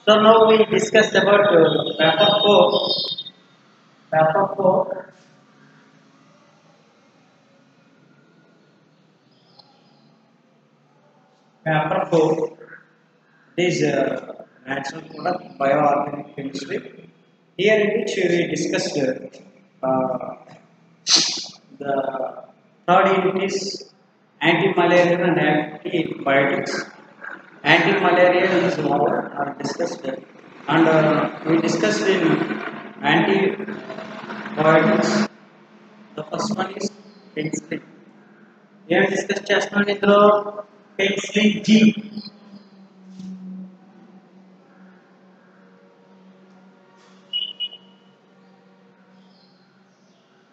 So now we discussed about paper 4, paper 4 is natural product bioorganic chemistry. Here in which we discussed the third unit is anti-malarial and antibiotics. Anti-malarial is over discussed and we discussed in antibiotics. The first one is penicillin. Here discuss చేస్తున్నాం ఇందులో penicillin G.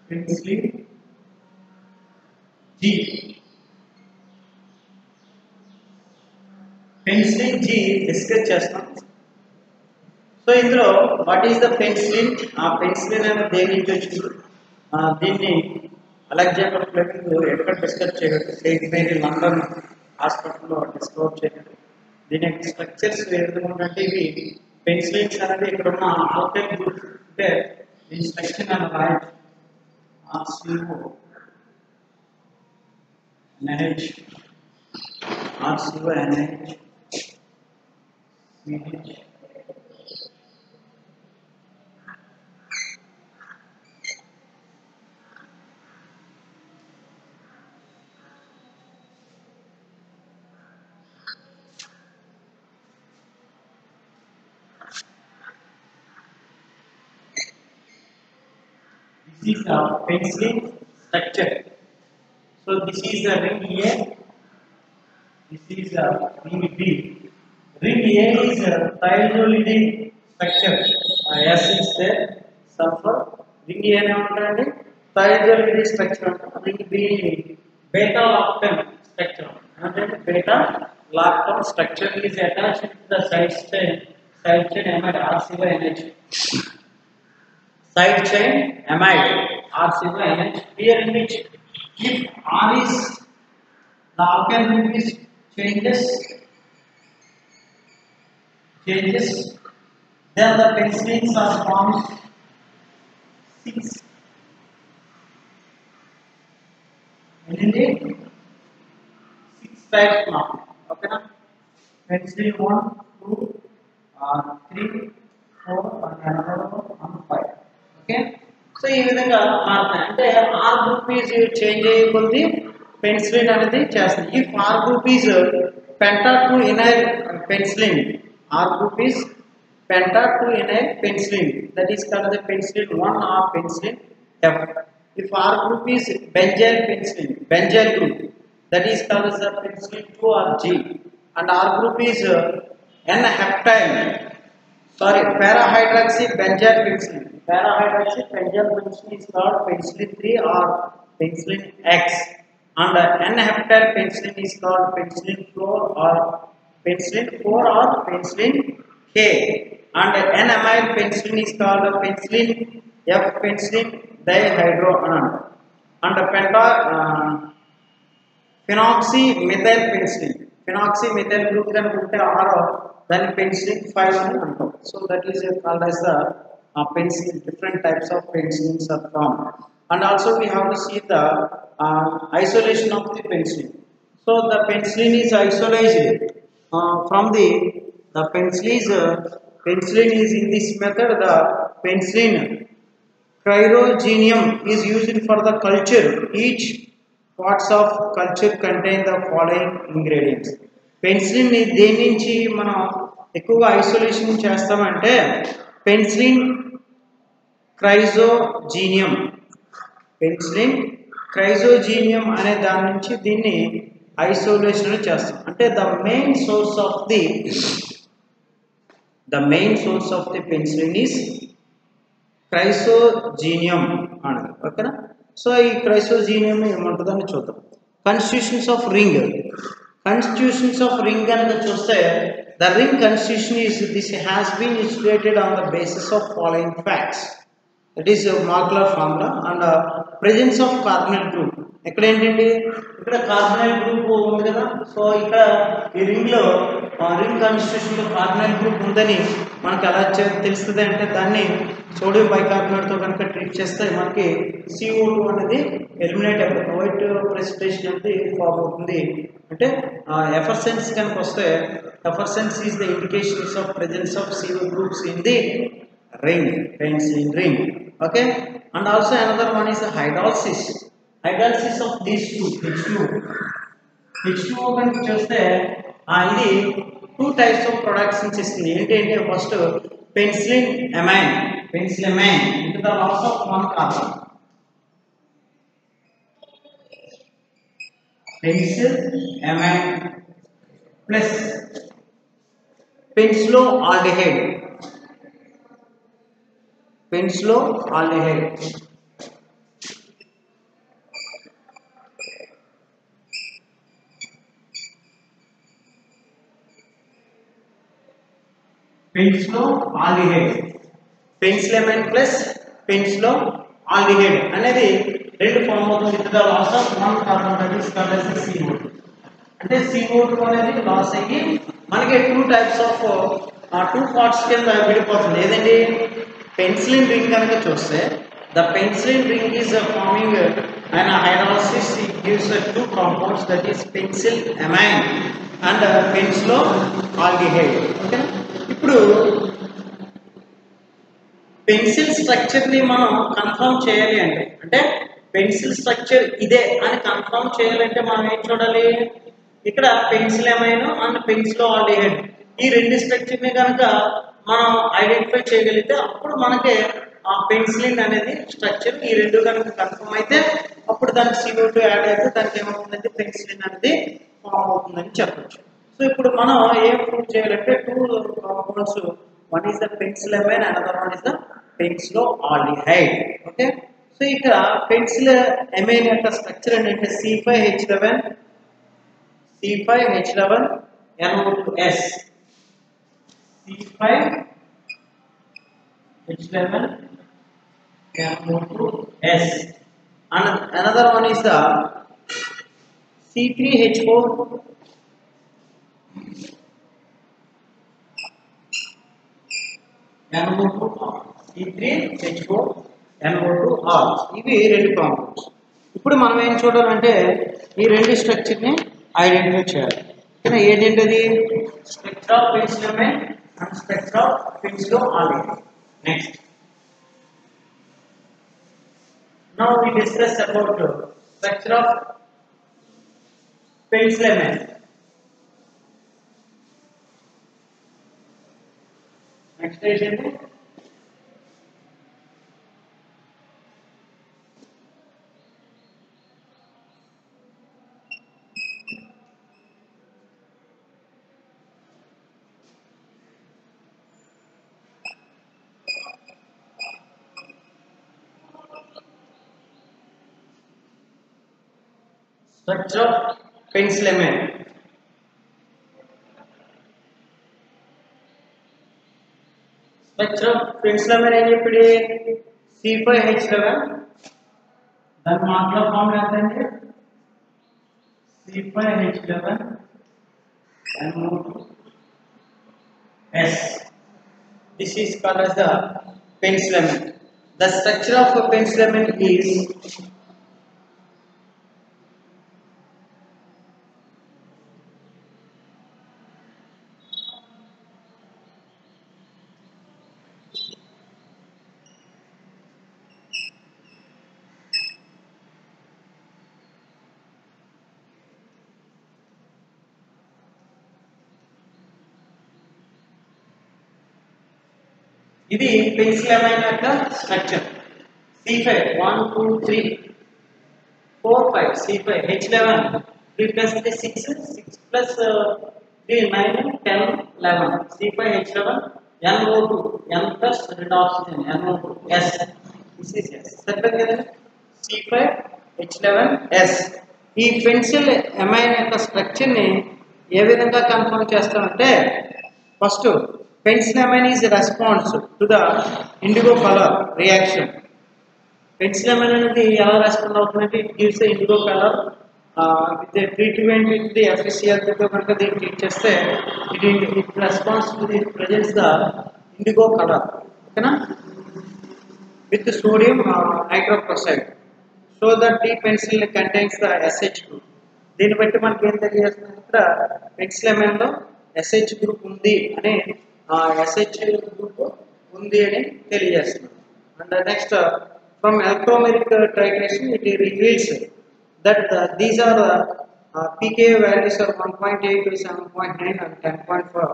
Penicillin G. Penicillin G discuss చేస్తున్నాం. So ఇందులో what is the penicillin? ఆ penicillin అనేది దేని నుంచి వచ్చింది? దీన్ని అలెగ్జాండర్ ఫ్లెమింగ్ ఎక్కడ డిస్కస్ చేయలేదు, సెయింట్ మేరీ లండన్ హాస్పిటల్లో డిస్కవర్ చేయలేదు. దీని యొక్క స్ట్రక్చర్స్ ఏ విధంగా ఉంటే ఇవి పెన్సిలిన్స్ అనేది ఇక్కడ ఉన్న ఆల్కైల్ గ్రూప్ అంటే దీని స్ట్రక్చర్ అని రాయొచ్చు. RCO NH RCO NH CH This is the penicillin structure. So this is the ring A. This is the ring B. Ring A is a thiazolidine structure. S is there. Sulfur. Ring A is thiazolidine structure. Ring B beta lactam structure. Beta lactam structure is attached to the side chain amide RCONH. Side chain amide RCONH. Here in which if R is the alkyl group is changes, then the penicillins are formed 6. Mainly 6 types now. Okay na? Penicillin 1, 2, 3, 4 and another one and 5. Okay. So ఈ విధంగా మారుతాయి. అంటే R group is change అయ్యే కొద్దీ penicillin అనేది చేస్తుంది. If R group is penta 2 enyl penicillin, R group is penta 2 enyl penicillin, that is called the penicillin 1 or penicillin F. If R group is benzyl penicillin, benzyl group, that is called as the penicillin 2 or G. And R group is N-heptyl, para-hydroxy benzyl penicillin. Para-hydroxy benzyl penicillin is called penicillin 3 or penicillin X. And N-heptyl penicillin is called penicillin 4 or penicillin K. And N-amyl penicillin is called penicillin F, penicillin dihydroanone. And phenoxymethyl penicillin. Phenoxymethyl group then R then penicillin 5 అని అంటాం. So that is called as the penicillin. Different types of penicillins are formed. And also we have to see the isolation of the penicillin. So the penicillin is isolated from the penicillin is in this method. The penicillin cryogenium is used for the culture. Each parts of culture contain the following ingredients. Penicillin దేని నుంచి మనం ఎక్కువగా isolation చేస్తామంటే penicillin cryogenium అనే దాని నుంచి దీన్ని isolation చేస్తాం. అంటే the main source of the penicillin is cryogenium అనేది. ఓకేనా? సో ఈ cryogenium ఏమంటుందని చూద్దాం. Constitutions of ring కనుక చూస్తే the ring constitution is this has been insulated on the basis of following facts. That is a molecular formula and presence of carbonyl group. ఇక్కడ ఏంటండి, ఇక్కడ carbonyl group ఉంది కదా. So ఇక్కడ ఈ రింగ్లో రింగ్ కాన్స్టిట్యూషన్లో కార్బోనైల్ గ్రూప్ ఉందని మనకి ఎలా తెలుస్తుంది అంటే, దాన్ని సోడియం బైకార్బోనేట్తో కనుక ట్రీట్ చేస్తే మనకి CO2 అనేది ఎలిమినేట్ అయిపోతుంది, వైట్ ప్రెసిపిటేషన్ అనేది ఫామ్ అవుతుంది. అంటే ఎఫర్సెన్స్ కనుక వస్తే, effervescence is the indications of presence of CO groups in the ring, penicillin ring. Okay, and also another one is hydrolysis. Hydrolysis of these two H2O కనుక చూస్తే ఇది 2 types of products ఇస్తుంది. ఏంటంటే first penicillin amine into the loss of one carbon, penicillamine plus penicilloaldehyde. Penicilloaldehyde penicillamine plus penicilloaldehyde అనేది రెండు form అవుతుంది with the loss of one carbon, that is called as CO2. అంటే CO2 అనేది loss అయ్యి మనకి 2 types of 2 parts కింద విడిపోతుంది. ఏదండి, పెన్సిలిన్ రింగ్ కనుక చూస్తే the penicillin ring is forming and hydrolysis gives 2 compounds, that is penicillamine and penicilloaldehyde. ఓకేనా. ఇప్పుడు పెన్సిల్ స్ట్రక్చర్ని మనం కన్ఫర్మ్ చేయాలి అంటే పెన్సిల్ స్ట్రక్చర్ ఇదే అని కన్ఫర్మ్ చేయాలంటే మనం ఏం చూడాలి, ఇక్కడ పెన్సిలమైన్ అండ్ పెన్సిలోఆల్డిహైడ్ ఈ రెండు స్ట్రక్చర్ని కనుక మనం ఐడెంటిఫై చేయగలిగితే అప్పుడు మనకి ఆ పెన్సిలిన్ అనేది స్ట్రక్చర్ ఈ రెండు కనుక కన్ఫర్మ్ అయితే అప్పుడు దానికి CO2 యాడ్ అయితే దానికి ఏమవుతుందంటే పెన్సిలిన్ అనేది ఫామ్ అవుతుందని చెప్పచ్చు. సో ఇప్పుడు మనం ఏం ప్రూవ్ చేయాలంటే 2 compounds, one is the penicillamine, another one is the penicilloaldehyde. Okay. So ఇక్కడ పెన్సిలమైన్ యొక్క స్ట్రక్చర్ ఏంటంటే C5H11NO2S, C5H11NO2S, and another one is the C3H4 NO2R, C3H4NO2R. ఇవి రెండు కాంపౌండ్స్. ఇప్పుడు మనం ఏం చూడాలంటే ఈ రెండు స్ట్రక్చర్ని ఐడెంటిఫై చేయాలి. ఏంటంటే structure of penicillamine and structure of penicilloaldehyde. Next now we discuss about structure of penicillamine. Next ఏంటంటే structure of penicillamine. Structure of penicillamine ఏం చెప్పిడి, C5H11, దాని మాటలో ఫార్ములా ఏంటంటే C5H11NO2S. This is called as the penicillamine. The structure of penicillamine is ఇది పెన్సిలమైన్ యొక్క structure. C5 1 2 3 4 5 C5H11 3 plus 3 6 6 plus 3 9 10 11 C5H11NO2 N plus 2 oxygen NO2S. This is S. సరిపోయింది కదా. C5H11S. ఈ పెన్సిలమైన్ యొక్క స్ట్రక్చర్ని ఏ విధంగా కన్ఫర్మ్ చేస్తామంటే first penicillamine is a response to the indigo color reaction. Penicillamine అనేది ఎలా రెస్పాండ్ అవుతుందంటే it gives indigo colour with treatment with the ఎఫ్సిసిఎల్తో కనుక దీన్ని ట్రీట్ చేస్తే it response to the presents the indigo colour ఓకేనా with sodium hydroxide so that the pencil contains the SH group. దీన్ని బట్టి మనకి ఏం తెలియజేస్తుంది ఇక్కడ పెన్సిలమైన్ లో SH గ్రూప్ ఉంది అని SH గ్రూప్ ఉంది అని తెలియజేస్తుంది. And next from electromeric titration it reveals that these are pKa values are 1.8 to 7.9 and 10.4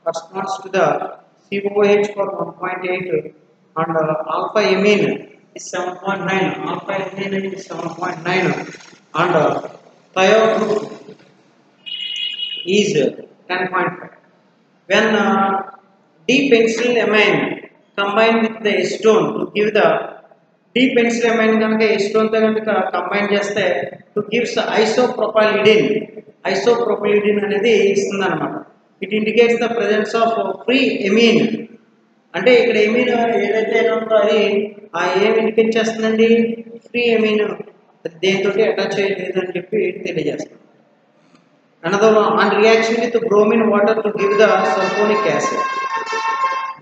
corresponds to the COH for 1.8 and alpha amine is 7.9, alpha amine is 7.9 and thiol group is 10.5. When D-pencilamine combined with the acetone to give the D-pencilamine ganaka acetone tho ganaka combine cheste to gives isopropylidine anedi istundi anamata. It indicates the presence of free amine. అంటే ఇక్కడ amine ఏదైతే ఉందో అది ఏమి indicate చేస్తుందండి free amine దేంతో attach చేయలేదు అని చెప్పి తెలియజేస్తుంది. Another on reaction with bromine water to give the sulphonic acid.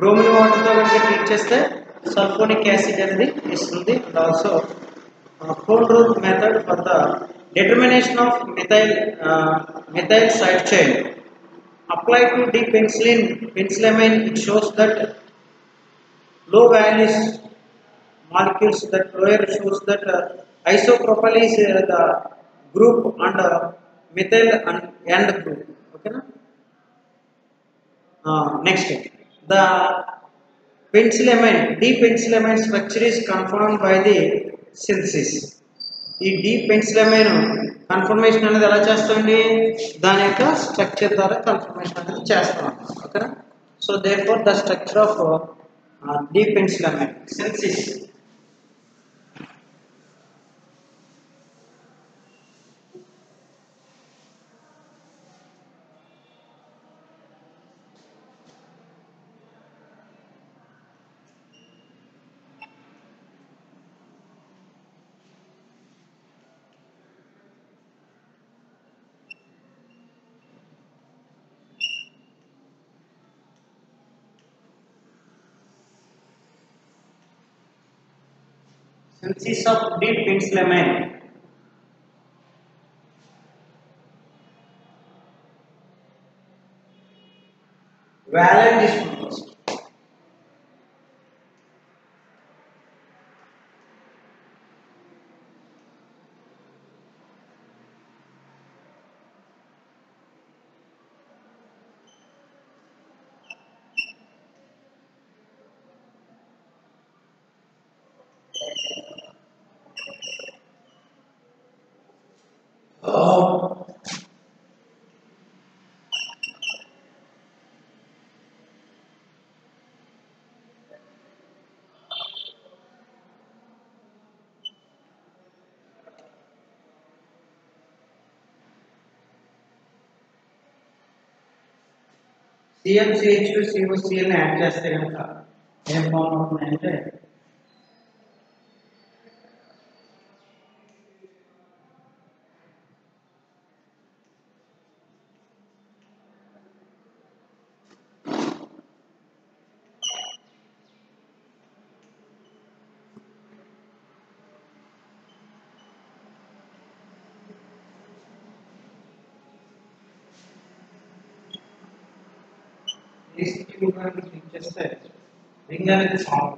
Bromine వాటర్తో కనుక ట్రీట్ చేస్తే సల్ఫోనిక్ యాసిడ్ అనేది ఇస్తుంది. And also Kuhn Roth method for the determination of methyl side chain applied to pencilamine. It shows that low values molecules that lower shows that isopropyl is the group and methyl and group. Okay na? Next the D-pencilamine structure is confirmed by the synthesis. ఈ D-pencilamine confirmation అనేది ఎలా చేస్తామండి దాని యొక్క structure ద్వారా confirmation అనేది చేస్తాం ఓకేనా. So therefore the structure of D-pencilamine synthesis. Synthesis of D-pencilamine. Valent is first. CmCH2 COCl ని యాడ్ చేస్తే కనుక ఏం ఫామ్ అవుతుందంటే చేస్తే రింగ్ అనేది ఫామ్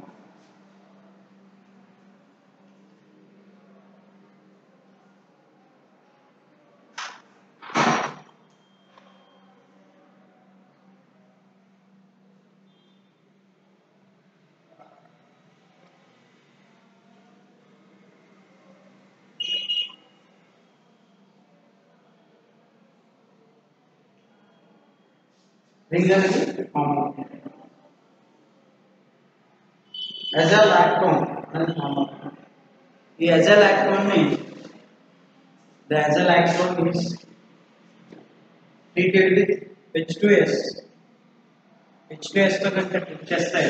రింగ్ అనేది ఫామ్ అవుతుంది. azyl acetone అనేది ఫామ్ అవుతుంది. ఈ azyl acetone ని the azyl acetone is treated with H2S. H2S తో కనుక ట్రీట్ చేస్తే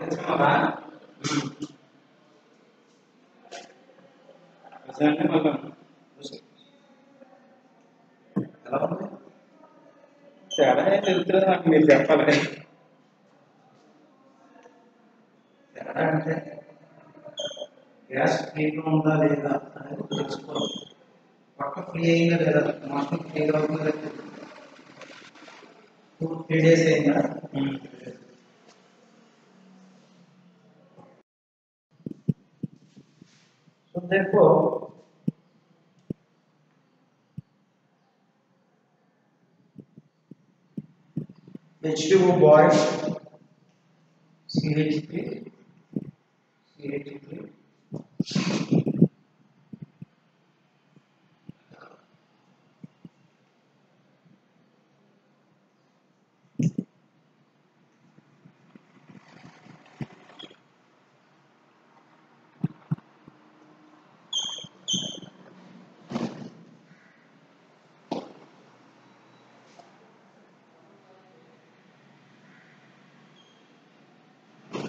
తెచ్చుకున్నారా? అంటే మళ్ళీ ఎలా ఉంది తేడా తెలుస్తుంది నాకు మీరు చెప్పాలి. తేడా అంటే గ్యాస్ ఫ్రీగా ఉందా లేదా అనేది తెలుసుకోవాలి. పక్క ఫ్రీ అయిందా లేదా, మొత్తం ఫ్రీగా ఉందా లేదా, 2-3 days అయిందా. So therefore H2O boils CH3 CH3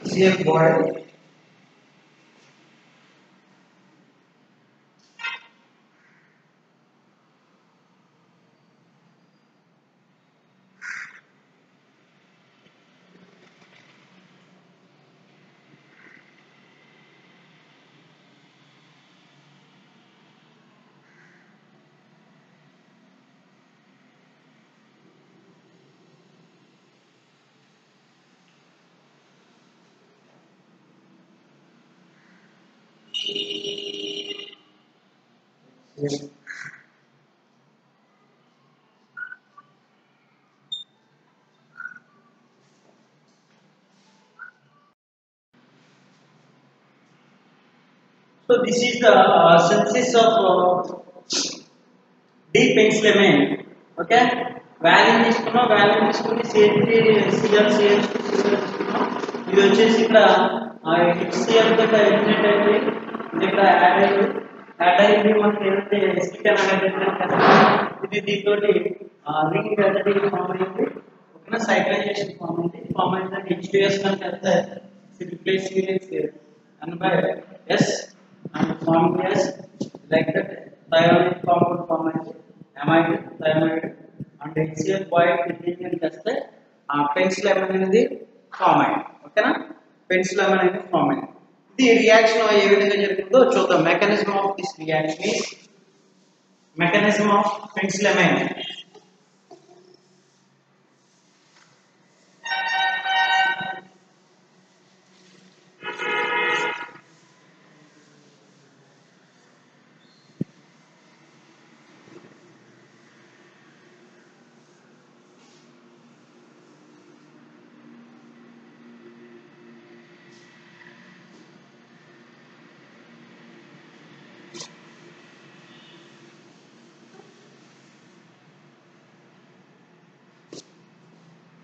CF boil yes. So this is the synthesis of deep penicillin. Okay, volume తీసుకున్నాం, వాల్యూమ్ తీసుకుని CH3 Cl CH2 తీసుకున్నాం. ఇది వచ్చేసి ఇక్కడ HCl తోటి ఎలిమినేట్ అయిపోయి ఇక్కడ యాడ్ అయ్యింది మనకి ఏదైతే ఎసిటిక్ ఇది దీంతో రింగ్ అనేది ఫామ్ అయింది. ఓకేనా, సైక్లైజేషన్ ఫామ్ అయింది. ఫామ్ అయింది H2S కనుక వెళ్తే replace and by S and form S like that thionic compound form అయింది, amide thiamide and HCl boil కింద చేస్తే పెన్సిలామైన్ అనేది ఫామ్ అయింది. ఓకేనా, పెన్సిలామైన్ అనేది ఫామ్ అయింది. ఇది రియాక్షన్ ఏ విధంగా జరుగుతుందో చూద్దాం. Mechanism of this reaction is mechanism of penicillamine.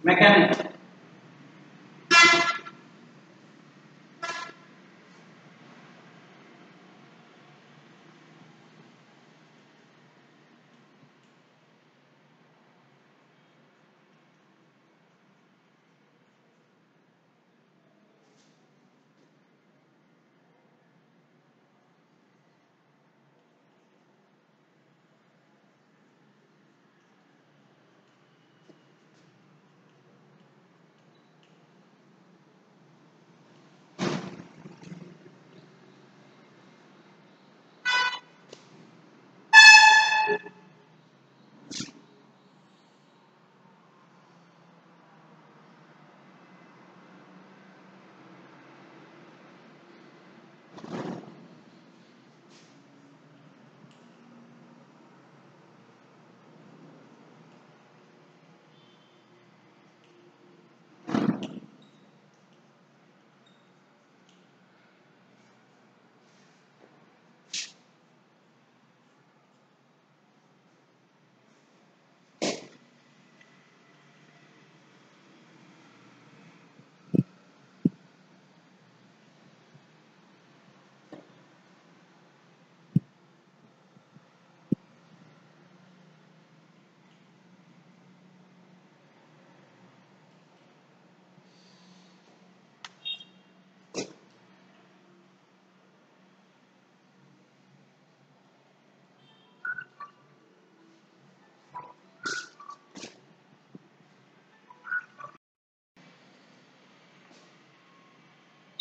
Mechanics.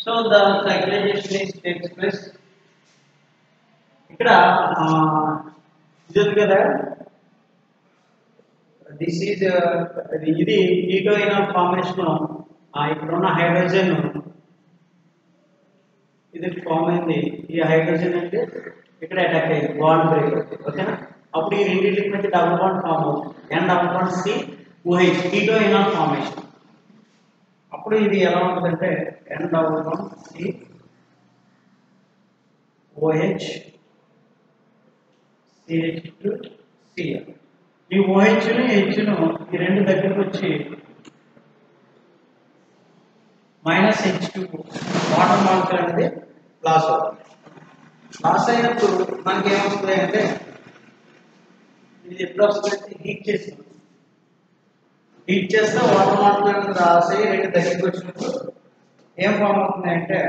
So the cyclization is takes place ఇక్కడ ఇది ఉంది కదా, దిస్ ఈజ్ ఇది కీటోయిన్ ఫార్మేషన్. ఇక్కడ ఉన్న హైడ్రోజన్ ఇది ఫామ్ అయింది, ఈ హైడ్రోజన్ అంటే ఇక్కడ అటాక్ అయ్యింది, బాండ్ బ్రేక్. ఓకేనా, అప్పుడు ఈ రెండింటికి మధ్య డబుల్ బాండ్ ఫామ్ అవుతుంది, N double bond C OH, కీటోయిన్ ఫార్మేషన్. అప్పుడు ఇది ఎలా ఉంటుందంటే N double bond C OH C H two C L. ఈ OH ను H ను ఈ రెండు దగ్గరకు వచ్చి -H2 వాటర్ మాలిక్యూల్ అనేది లాస్ అవుతుంది. లాస్ అయినప్పుడు మనకి ఏమవుతుంది అంటే ఇది ఎప్పుడు వస్తుంది, హీట్ చేస్తుంది. హీట్ చేస్తే వాటర్ మాలిక్యూల్ అనేది లాస్ అయ్యి రెండు దగ్గరకు వచ్చినప్పుడు ఏం ఫామ్ అవుతుంది అంటే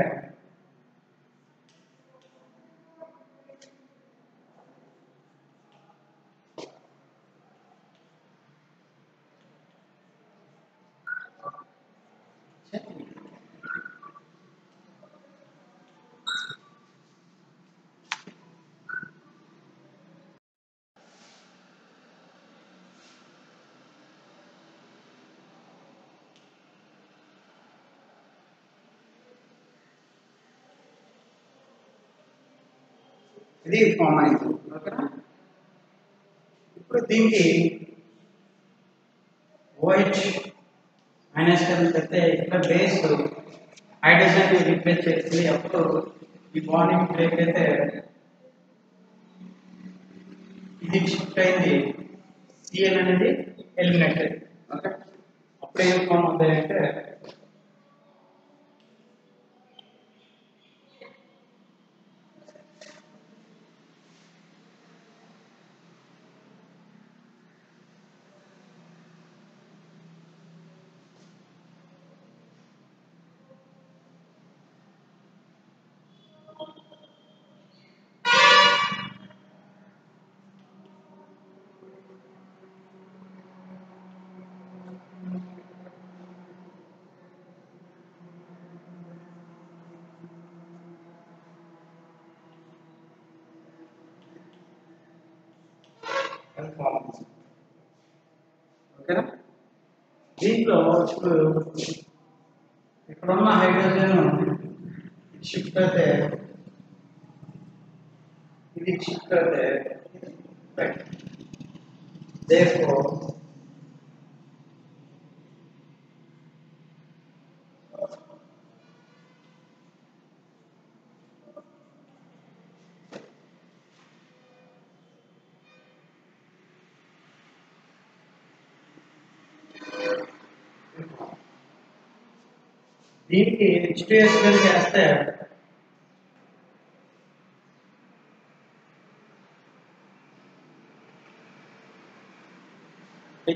ఇది ఫామ్ అయింది. ఓకేనా, ఇప్పుడు దీనికి OH మైనస్ కలిపితే ఇక్కడ బేస్ హైడ్రోజన్ రీప్లేస్ చేస్తుంది. అప్పుడు ఈ బాండింగ్ బ్రేక్ అయితే ఇది షిఫ్ట్ అయింది, Cl అనేది ఎలిమినేట్ అయింది. ఓకే, అప్పుడు ఏం ఫామ్ అవుతాయి అంటే ఓకేనా. దీంట్లో ఇప్పుడు ఇక్కడున్న హైడ్రోజన్ షిఫ్ట్ అయితే ఇది షిఫ్ట్ అయితే therefore దీనికి H2S చేస్తే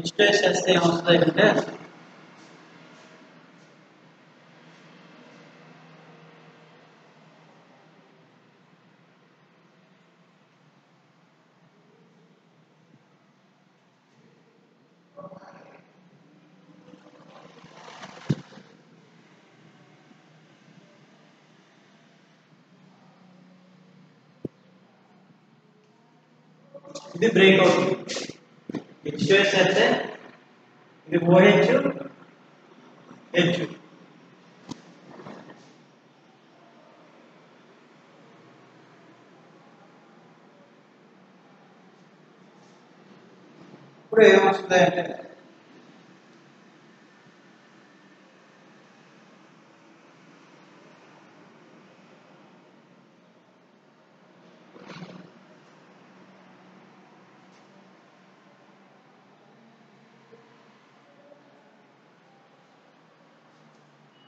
H2S చేస్తే ఏమొస్తుంది అంటే ఇది బ్రేక్ అవుతుంది. H2S చేస్తే ఇది OH H ఇప్పుడు ఏమొస్తుంది అంటే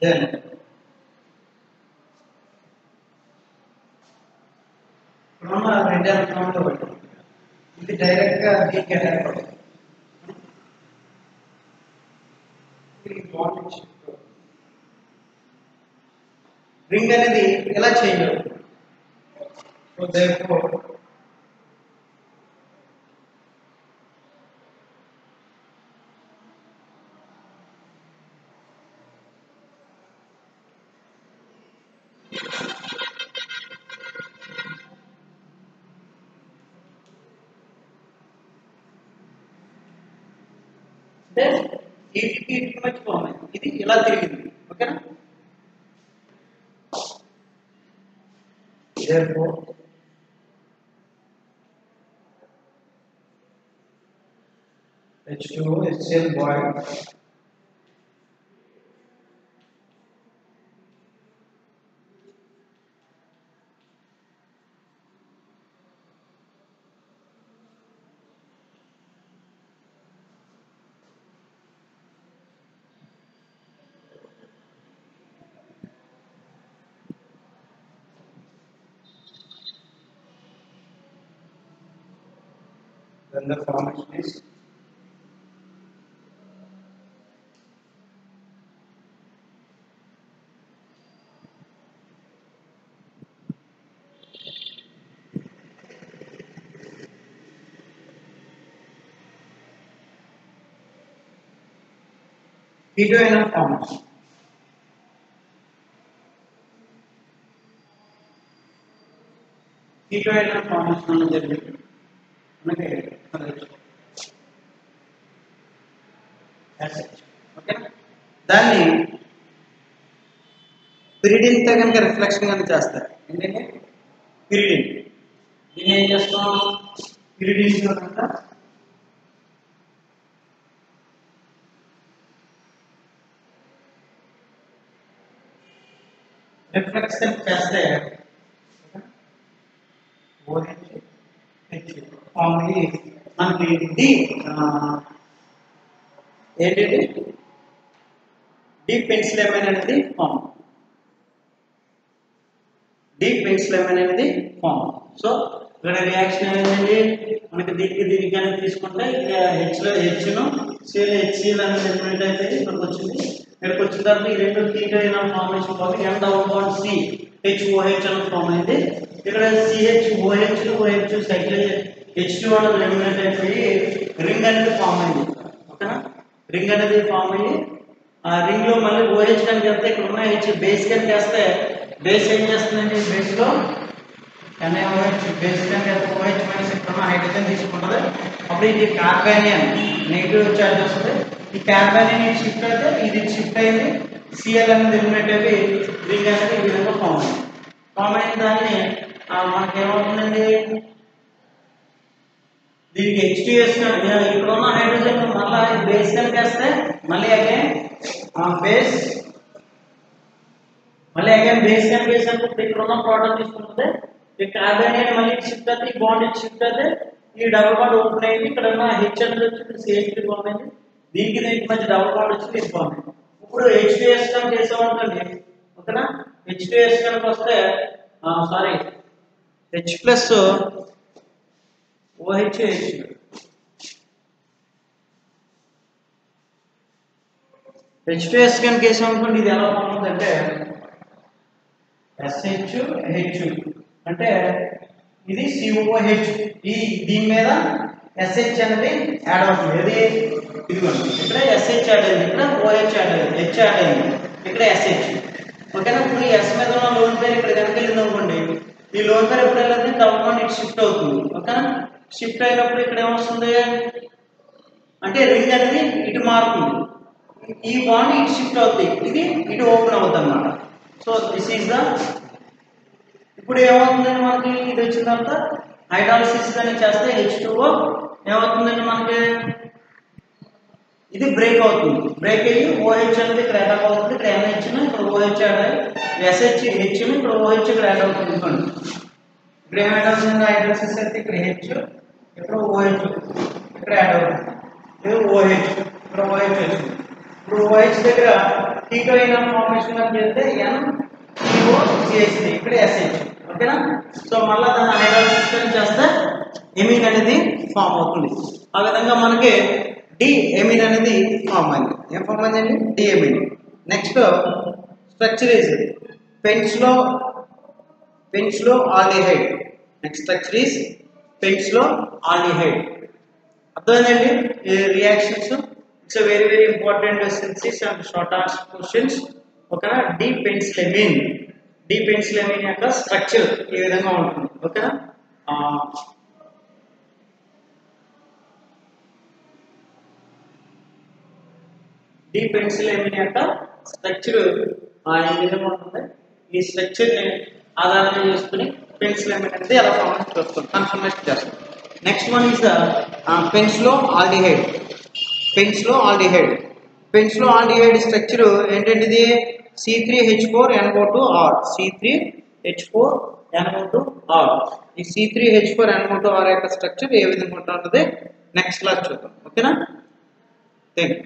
then ఇప్పుడున్న రెండు ఎలక్ట్రాన్లు ఇది డైరెక్ట్ గా దీనికి అటాక్ అవుతుంది. రింగ్ అనేది ఎలా చేంజ్ అవుతుంది. సో therefore అంటే వీటికి వీటికి మధ్య ఫామ్ ఇది ఇలా తిరిగింది. ఓకేనా? therefore H2O HCl boiled then the formation is ketoenol formation. ketoenol formation అనేది జరిగింది మనకి ఓకే. దాన్ని పిరిడిన్ తో కనుక రిఫ్లెక్షన్ కనుక చేస్తారు. ఏంటంటే పిరిడిన్, దీన్ని ఏం చేస్తాం, పిరిడిన్ తో కనుక రిఫ్లెక్షన్ చేస్తే మనకి డి ఏంటంటే డి పెన్సిలెమైన్ అనేది ఫామ్, డి పెన్సిలెమైన్ అనేది ఫామ్. సో ఇక్కడ రియాక్షన్ ఏంటంటే మనకి దీనికి అనేది తీసుకుంటే హెచ్ లో హెచ్ను సిఎల్ హెచ్సిఎల్ అనేది ఎలిమినేట్ అయిపోయి ఇక్కడికి వచ్చింది. ఇక్కడికి వచ్చిన తర్వాత ఈ రెండు కీటోన్ ఫార్మేషన్ పోతే ఎన్ డబుల్ బాండ్ సి HOH అని ఫామ్ అయింది. ఇక్కడ CHOH OH సైకిల్ H2 అనేది ఎలిమినేట్ అయిపోయి రింగ్ అనేది ఫామ్ అయింది. ఓకేనా? రింగ్ అనేది ఫామ్ అయ్యి ఆ రింగ్ లో మళ్ళీ OH కనుక వెళ్తే ఇక్కడ ఉన్న H బేస్ కనుక వేస్తే బేస్ ఏం చేస్తుందండి, బేస్ లో NaOH బేస్ కనుక OH మైనస్ ఇక్కడ ఉన్న హైడ్రోజన్ తీసుకుంటుంది. అప్పుడు ఇది కార్బానియన్ నెగిటివ్ చార్జ్ వస్తుంది. ఈ కార్బానియన్ ఇది షిఫ్ట్ అయితే ఇది షిఫ్ట్ అయింది, Cl అనేది ఎలిమినేట్ అయిపోయి రింగ్ అనేది ఈ విధంగా ఫామ్ అయింది. ఫామ్ అయిన దాన్ని మనకి ఏమవుతుందండి, దీనికి H2S ఇక్కడ ఉన్న హైడ్రోజన్ మళ్ళీ బేస్ కనుక వేస్తే మళ్ళీ అగైన్ బేస్ కనుక వేసినప్పుడు ఇక్కడ ఉన్న ప్రోటాన్ తీసుకుంటుంది. ఈ కార్బానియన్ మళ్ళీ షిఫ్ట్ అయితే ఈ బాండ్ షిఫ్ట్ అయితే ఈ డబుల్ బాండ్ ఓపెన్ అయింది. ఇక్కడ ఉన్న H అనేది వచ్చి CH3 ఫామ్ అయింది. దీనికి దీనికి మధ్య డబుల్ బాండ్ వచ్చి ఇది ఫామ్ అయింది. ఇప్పుడు H2S కనుక వేసామంటే ఓకేనా, H2S కనుక వస్తే sorry H plus OH H2S కనుక వేసామనుకోండి ఇది ఎలా ఫామ్ అవుతుందంటే SHH అంటే ఇది COH, ఈ దీని మీద SH అనేది యాడ్ అవుతుంది. ఇది ఇదిగోండి ఇక్కడ SH యాడ్ అయింది, ఇక్కడ OH యాడ్ అయింది, H యాడ్ అయింది, ఇక్కడ SH. ఓకేనా? ఇప్పుడు ఈ S మీద ఉన్న లోన్ పేరు ఇక్కడ కనుక వెళ్ళింది అనుకోండి, ఈ లోన్ పేరు ఎప్పుడు వెళ్ళింది డబుల్ బాండ్ ఇటు షిఫ్ట్ అవుతుంది. ఓకేనా? షిఫ్ట్ అయినప్పుడు ఇక్కడ ఏమొస్తుంది అంటే రింగ్ అనేది ఇటు మారుతుంది, ఈ బాండ్ ఇటు షిఫ్ట్ అవుతుంది, ఇది ఇటు ఓపెన్ అవుతుంది అన్నమాట. సో దిస్ ఈజ్ ద, ఇప్పుడు ఏమవుతుందండి మనకి ఇది వచ్చిన తర్వాత హైడ్రాలిసిస్ అనేది చేస్తే H2O ఏమవుతుందండి మనకి ఇది బ్రేక్ అవుతుంది. బ్రేక్ అయ్యి OH అనేది ఇక్కడ యాడ్ అవుతుంది, ఇక్కడ NH ఇక్కడ OH యాడ్ అయ్యి SH H ఇక్కడ OH ఇక్కడ యాడ్ అవుతుంది. ఇదిగోండి ఇక్కడ ఏం యాడ్ అవుతుంది, హైడ్రాలిసిస్ అయితే ఇక్కడ H ఇక్కడ OH ఇక్కడ యాడ్ అవుతుంది, ఇది OH ఇక్కడ OH వచ్చింది. ఇప్పుడు OH దగ్గర కీటోన్ ఫార్మేషన్ అని చేస్తే NCOCH ఇక్కడ SH. ఓకేనా? సో మళ్ళీ దాన్ని హైడ్రాలిసిస్ చేస్తే ఎమిన్ అనేది ఫామ్ అవుతుంది. ఆ విధంగా మనకి డి ఎమిన్ అనేది ఫామ్ అయింది. ఏం ఫామ్ అయిందండి, D amine. Next structure is penicilloaldehyde. Next structure is penicilloaldehyde. అర్థమైందండి ఈ రియాక్షన్స్. It's very very important synthesis and short answer questions. ఓకేనా? డి పెన్సిలెమిన్ డి పెన్సిలమీన్ యొక్క స్ట్రక్చర్ ఈ విధంగా ఉంటుంది. ఓకేనా? డి పెన్సిలమీన్ యొక్క స్ట్రక్చర్ ఈ విధంగా ఉంటుంది. ఈ స్ట్రక్చర్ ని ఆధారంగా చేసుకుని పెన్సిలమీన్ అనేది ఎలా ఫార్మేట్ చేస్తాం, కన్ఫర్మేషన్ చేస్తాం. Next one is the penicilloaldehyde. Penicilloaldehyde. Penicilloaldehyde structure ఏంటంటే C3H4NO2R. C3H4NO2R. ఈ C3H4NO2R యొక్క స్ట్రక్చర్ ఏ విధంగా ఉంటుంది నెక్స్ట్ క్లాస్ చూద్దాం. ఓకేనా? Thank you.